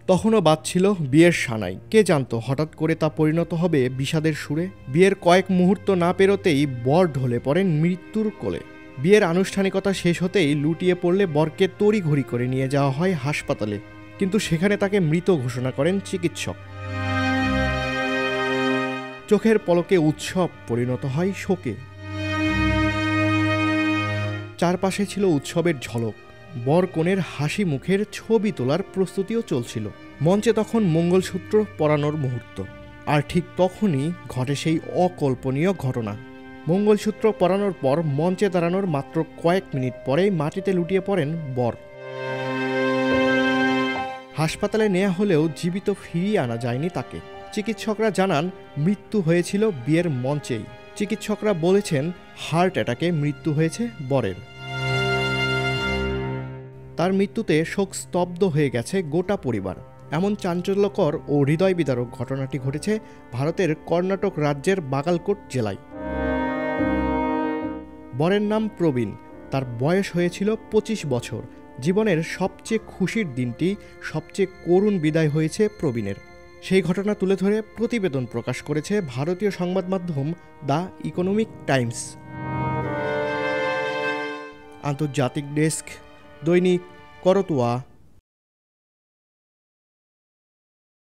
তখনও বাজছিল বিয়ের সানাই। কে জানতো হঠাৎ করে তা পরিণত হবে বিষাদের সুরে। বিয়ের কয়েক মুহূর্ত না পেরোতেই বর ঢলে পড়েন মৃত্যুর কোলে। বিয়ের আনুষ্ঠানিকতা শেষ হতেই লুটিয়ে পড়লে বরকে তড়িঘড়ি করে নিয়ে যাওয়া হয় হাসপাতালে, কিন্তু সেখানে তাকে মৃত ঘোষণা করেন চিকিৎসক। চোখের পলকে উৎসব পরিণত হয় শোকে। চারপাশে ছিল উৎসবের ঝলক, বর কনের হাসি মুখের ছবি তোলার প্রস্তুতিও চলছিল। মঞ্চে তখন মঙ্গলসূত্র পরানোর মুহূর্ত, আর ঠিক তখনই ঘটে সেই অকল্পনীয় ঘটনা। মঙ্গলসূত্র পরানোর পর মঞ্চে দাঁড়ানোর মাত্র কয়েক মিনিট পরেই মাটিতে লুটিয়ে পড়েন বর। হাসপাতালে নেওয়া হলেও জীবিত ফিরিয়ে আনা যায়নি তাকে। চিকিৎসকরা জানান মৃত্যু হয়েছিল বিয়ের মঞ্চেই। চিকিৎসকরা বলেছেন হার্ট অ্যাটাকে মৃত্যু হয়েছে বরের। তার মৃত্যুতে শোক স্তব্ধ হয়ে গেছে গোটা পরিবার। এমন চাঞ্চল্যকর ও হৃদয় বিদারক ঘটনাটি ঘটেছে ভারতের কর্ণাটক রাজ্যের বাগালকোট জেলায়। বরের নাম প্রবীণ, তার বয়স হয়েছিল 25 বছর। জীবনের সবচেয়ে খুশির দিনটি, সবচেয়ে করুণ বিদায় হয়েছে প্রবীণের। সেই ঘটনা তুলে ধরে প্রতিবেদন প্রকাশ করেছে ভারতীয় সংবাদ মাধ্যম দ্য ইকোনমিক টাইমস। আন্তর্জাতিক ডেস্ক, দৈনিক করতোয়া।